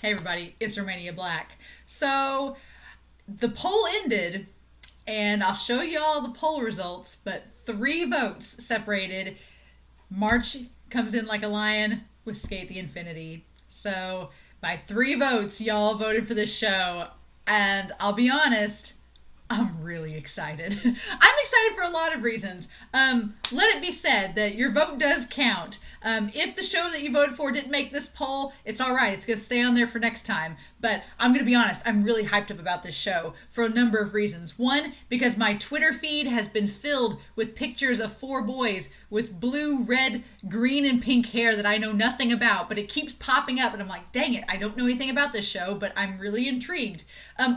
Hey everybody, it's Romania Black. So the poll ended, and I'll show you all the poll results, but 3 votes separated. March comes in like a lion with Skate the Infinity. So by 3 votes, y'all voted for this show. And I'll be honest, I'm really excited. I'm excited for a lot of reasons. Let it be said that your vote does count. If the show that you voted for didn't make this poll, it's all right. It's going to stay on there for next time. But I'm going to be honest, I'm really hyped up about this show for a number of reasons. One, because my Twitter feed has been filled with pictures of 4 boys with blue, red, green, and pink hair that I know nothing about, but it keeps popping up, and I'm like, dang it, I don't know anything about this show, but I'm really intrigued.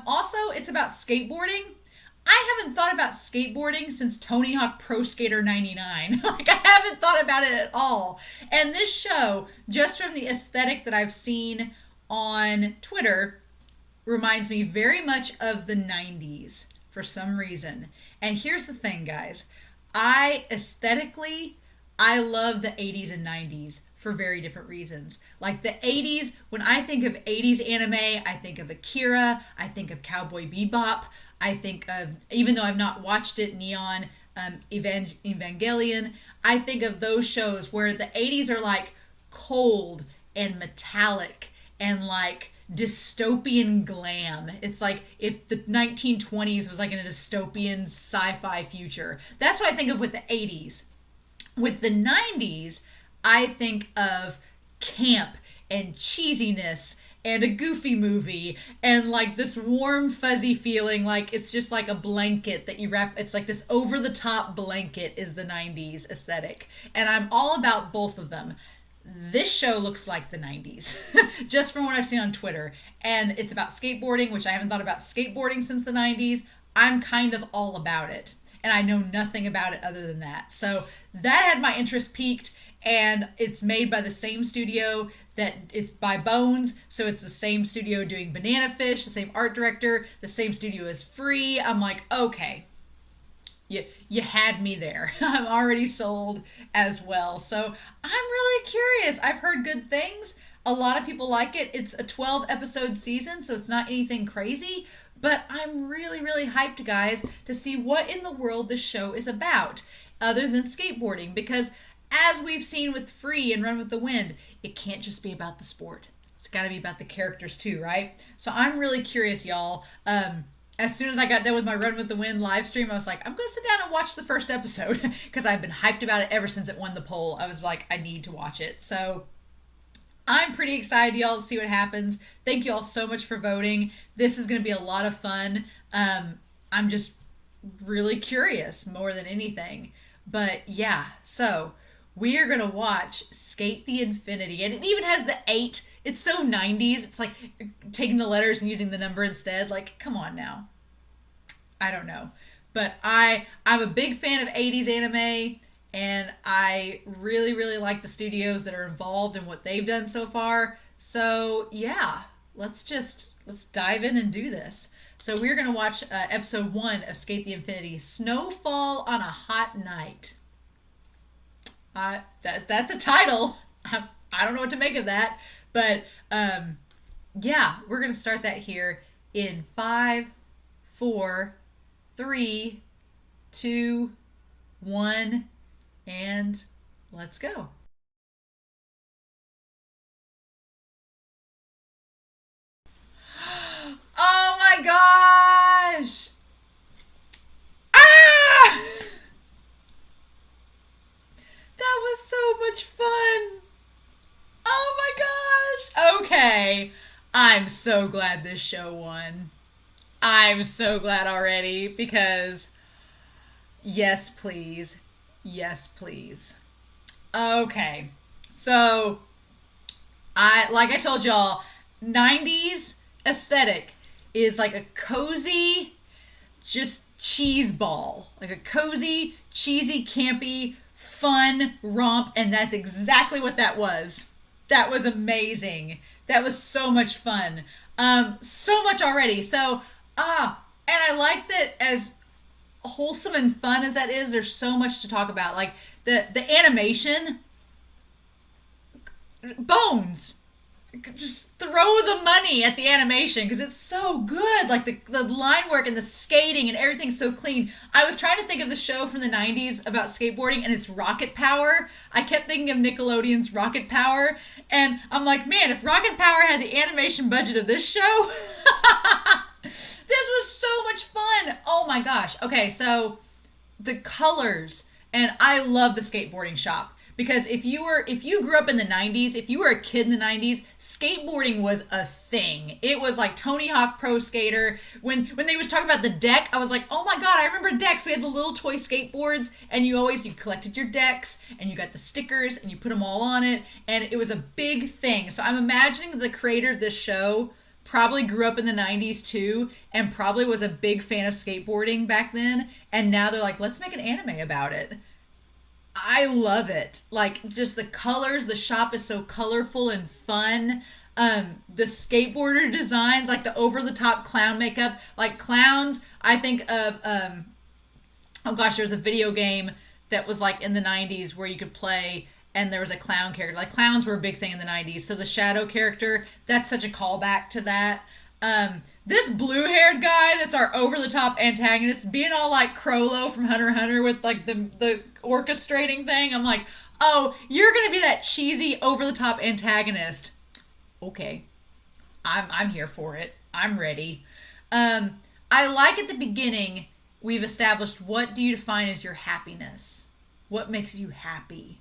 Also, it's about skateboarding. I haven't thought about skateboarding since Tony Hawk Pro Skater 99. Like, I haven't thought about it at all. And this show, just from the aesthetic that I've seen on Twitter, reminds me very much of the 90s for some reason. And here's the thing, guys. I love the 80s and 90s for very different reasons. Like the 80s, when I think of 80s anime, I think of Akira, I think of Cowboy Bebop, I think of, even though I've not watched it, Neon, Evangelion, I think of those shows where the 80s are like cold and metallic and like dystopian glam. It's like if the 1920s was like in a dystopian sci-fi future. That's what I think of with the 80s. With the 90s, I think of camp and cheesiness and a goofy movie and like this warm fuzzy feeling, like it's just like a blanket that you wrap. It's like this over the top blanket is the 90s aesthetic, and I'm all about both of them. This show looks like the 90s just from what I've seen on Twitter, and it's about skateboarding, which I haven't thought about skateboarding since the 90s. I'm kind of all about it, and I know nothing about it other than that. So that had my interest piqued, and it's made by the same studio that it's by Bones, so it's the same studio doing Banana Fish, the same art director, the same studio as Free. I'm like, okay, you had me there. I'm already sold as well. So I'm really curious. I've heard good things. A lot of people like it. It's a 12 episode season, so it's not anything crazy. But I'm really, really hyped, guys, to see what in the world this show is about, other than skateboarding. Because as we've seen with Free and Run with the Wind, it can't just be about the sport. It's got to be about the characters too, right? So I'm really curious, y'all. As soon as I got done with my Run with the Wind live stream, I was like, I'm going to sit down and watch the first episode because I've been hyped about it ever since it won the poll. I was like, I need to watch it. So I'm pretty excited, y'all, to see what happens. Thank you all so much for voting. This is going to be a lot of fun. I'm just really curious more than anything. But yeah, so we are going to watch Skate the Infinity. And it even has the 8. It's so 90s. It's like taking the letters and using the number instead. Like, come on now. I don't know. But I'm a big fan of 80s anime, and I really, really like the studios that are involved in what they've done so far. So yeah, let's dive in and do this. So we're going to watch episode 1 of Skate the Infinity, Snowfall on a Hot Night. That's a title. I don't know what to make of that. But yeah, we're going to start that here in 5, 4, 3, 2, 1, and let's go. Oh my gosh! Ah! That was so much fun! Oh my gosh! Okay. I'm so glad this show won. I'm so glad already because yes, please. Yes, please. Okay. So, like I told y'all, 90s aesthetic is like a cozy just cheese ball. Like a cozy, cheesy, campy, fun romp, and that's exactly what that was. That was amazing. That was so much fun. So much already. So, and I like that as wholesome and fun as that is, there's so much to talk about. Like the animation, Bones. just throw the money at the animation because it's so good. Like the line work and the skating and everything's so clean. I was trying to think of the show from the 90s about skateboarding and it's Rocket Power. I kept thinking of Nickelodeon's Rocket Power. And I'm like, man, if Rocket Power had the animation budget of this show, this was so much fun. Oh my gosh. Okay, so the colors, and I love the skateboarding shop because if you grew up in the 90s, if you were a kid in the 90s, skateboarding was a thing. It was like Tony Hawk Pro Skater. When they was talking about the deck, I was like, oh my god, I remember decks. We had the little toy skateboards, and you collected your decks and you got the stickers and you put them all on it, and it was a big thing. So I'm imagining the creator of this show probably grew up in the 90s too and probably was a big fan of skateboarding back then, and now they're like, let's make an anime about it. I love it. Like, just the colors, the shop is so colorful and fun. The skateboarder designs, like the over the top clown makeup, like clowns. I think of oh gosh, there was a video game that was like in the 90s where you could play and there was a clown character. Like clowns were a big thing in the 90s. So the shadow character, that's such a callback to that. This blue-haired guy that's our over-the-top antagonist, being all like Crollo from Hunter x Hunter with like the orchestrating thing. I'm like, oh, you're gonna be that cheesy over-the-top antagonist. Okay, I'm here for it. I'm ready. I like at the beginning we've established what do you define as your happiness? What makes you happy?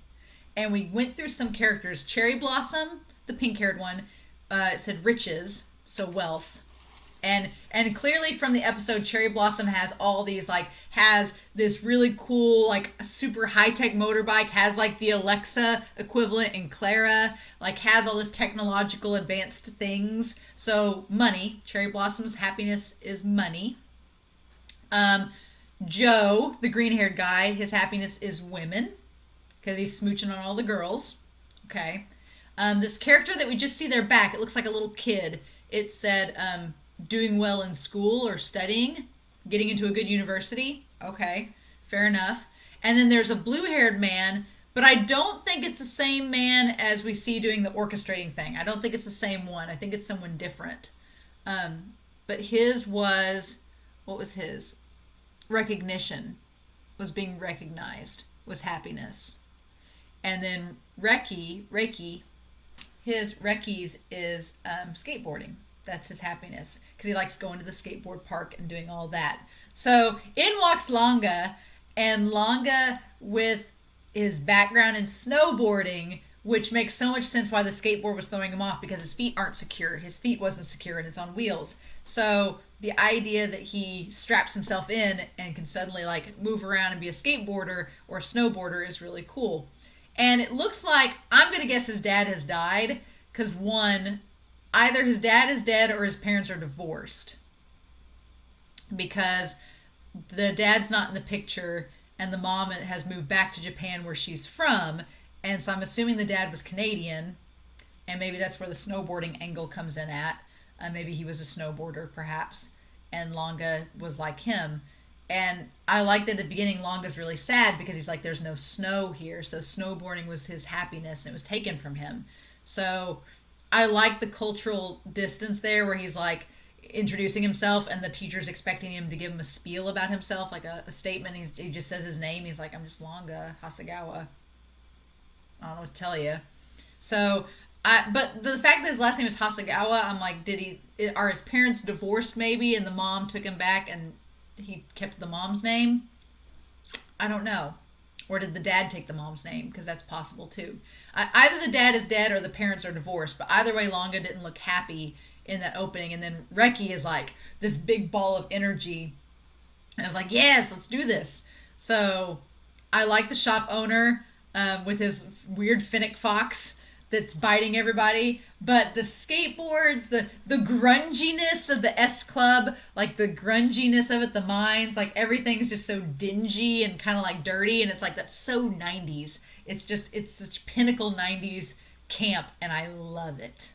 And we went through some characters. Cherry Blossom, the pink-haired one, said riches, so wealth. And clearly from the episode, Cherry Blossom has all these, like, has this really cool, like, super high-tech motorbike, has, like, the Alexa equivalent in Clara, like, has all this technological advanced things. So, money. Cherry Blossom's happiness is money. Joe, the green-haired guy, his happiness is women, because he's smooching on all the girls. Okay. This character that we just see their back, it looks like a little kid. It said, doing well in school or studying, getting into a good university. Okay, fair enough. And then there's a blue-haired man, but I don't think it's the same man as we see doing the orchestrating thing. I don't think it's the same one. I think it's someone different. But his was, what was his? Recognition. Was being recognized. Was happiness. And then Reiki, Reki's is skateboarding. That's his happiness because he likes going to the skateboard park and doing all that. So in walks Longa, and Longa with his background in snowboarding, which makes so much sense why the skateboard was throwing him off because his feet aren't secure. His feet wasn't secure and it's on wheels. So the idea that he straps himself in and can suddenly like move around and be a skateboarder or a snowboarder is really cool. And it looks like, I'm going to guess his dad has died because one, either his dad is dead or his parents are divorced because the dad's not in the picture and the mom has moved back to Japan where she's from, and so I'm assuming the dad was Canadian, and maybe that's where the snowboarding angle comes in at. Maybe he was a snowboarder perhaps, and Longa was like him. And I like that at the beginning Longa's really sad because he's like, there's no snow here, so snowboarding was his happiness and it was taken from him. So I like the cultural distance there where he's like introducing himself and the teacher's expecting him to give him a spiel about himself, like a statement. He just says his name. He's like, I'm just Longa Hasegawa. I don't know what to tell you. So, but the fact that his last name is Hasegawa, I'm like, are his parents divorced maybe and the mom took him back and he kept the mom's name? I don't know. Or did the dad take the mom's name? Because that's possible too. Either the dad is dead or the parents are divorced. But either way, Longa didn't look happy in that opening. And then Reki is like this big ball of energy. And I was like, yes, let's do this. So I like the shop owner with his weird Finnick fox that's biting everybody. But the skateboards, the grunginess of the S Club, like the grunginess of it, the mines, like everything's just so dingy and kind of like dirty. And it's like, that's so 90s. It's such pinnacle 90s camp, and I love it.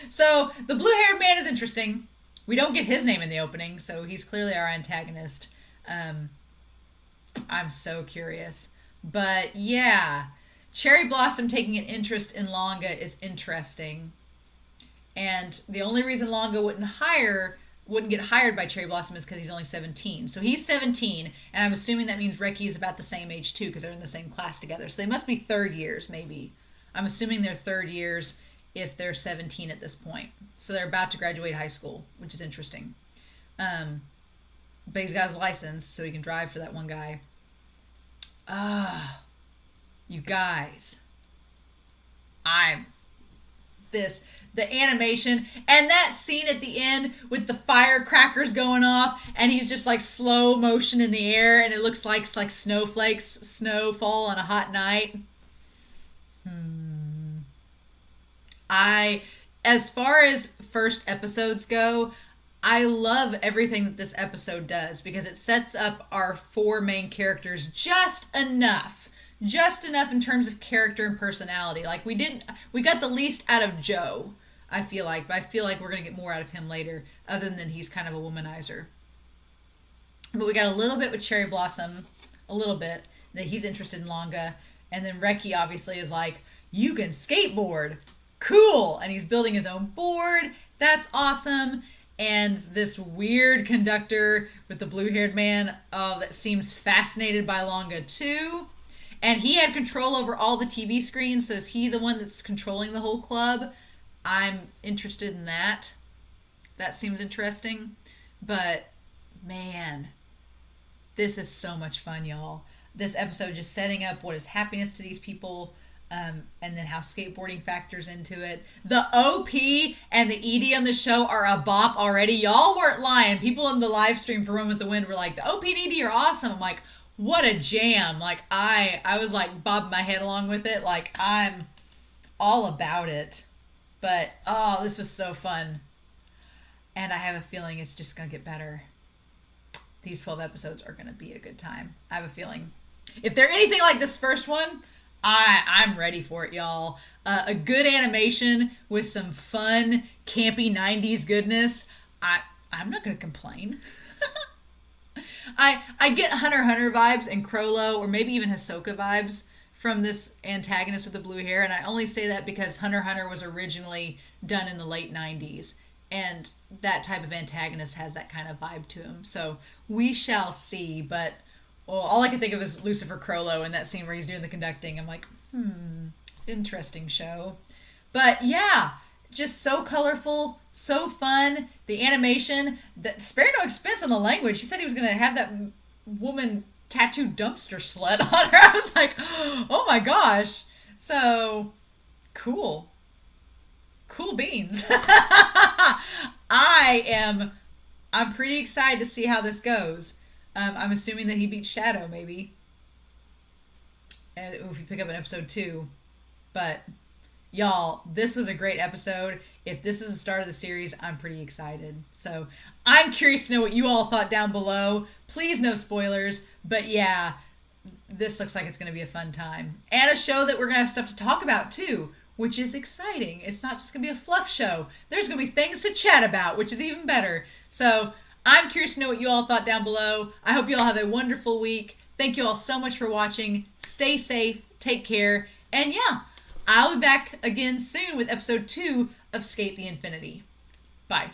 So the blue-haired man is interesting. We don't get his name in the opening, so he's clearly our antagonist. I'm so curious. But yeah. Cherry Blossom taking an interest in Longa is interesting. And the only reason Longa wouldn't get hired by Cherry Blossom is because he's only 17. So he's 17, and I'm assuming that means Reki is about the same age too, because they're in the same class together. So they must be third years, maybe. I'm assuming they're third years if they're 17 at this point. So they're about to graduate high school, which is interesting. But he's got his license, so he can drive for that one guy. You guys. I'm this the animation and that scene at the end with the firecrackers going off and he's just like slow motion in the air and it looks like snowflakes snowfall on a hot night. As far as first episodes go, I love everything that this episode does because it sets up our four main characters just enough in terms of character and personality. Like we got the least out of Joe, I feel like, but I feel like we're going to get more out of him later, other than he's kind of a womanizer. But we got a little bit with Cherry Blossom, a little bit, that he's interested in Longa, and then Reki obviously is like, you can skateboard, cool, and he's building his own board, that's awesome. And this weird conductor with the blue-haired man that seems fascinated by Longa too. And he had control over all the TV screens, so is he the one that's controlling the whole club? I'm interested in that. That seems interesting. But, man, this is so much fun, y'all. This episode just setting up what is happiness to these people, and then how skateboarding factors into it. The OP and the ED on the show are a bop already. Y'all weren't lying. People in the live stream for Run with the Wind were like, the OP and ED are awesome. I'm like, what a jam. Like, I was like bobbing my head along with it. Like, I'm all about it. But, oh, this was so fun. And I have a feeling it's just going to get better. These 12 episodes are going to be a good time. I have a feeling. If they're anything like this first one, I'm ready for it, y'all. A good animation with some fun, campy 90s goodness. I'm not going to complain. I get Hunter x Hunter vibes and Crollo, or maybe even Hisoka vibes from this antagonist with the blue hair, and I only say that because Hunter x Hunter was originally done in the late 90s, and that type of antagonist has that kind of vibe to him. So we shall see, but all I can think of is Lucifer Crollo in that scene where he's doing the conducting. I'm like, interesting show. But yeah, just so colorful, so fun. The animation, spare no expense on the language. He said he was going to have that woman tattoo dumpster sled on her. I was like, oh my gosh. So, cool. Cool beans. I'm pretty excited to see how this goes. I'm assuming that he beats Shadow, maybe. And if you pick up in episode 2. But, y'all, this was a great episode. If this is the start of the series, I'm pretty excited. So, I'm curious to know what you all thought down below. Please, no spoilers. But yeah, this looks like it's going to be a fun time. And a show that we're going to have stuff to talk about, too, which is exciting. It's not just going to be a fluff show. There's going to be things to chat about, which is even better. So, I'm curious to know what you all thought down below. I hope you all have a wonderful week. Thank you all so much for watching. Stay safe. Take care. And yeah, I'll be back again soon with episode 2 of Skate the Infinity. Bye.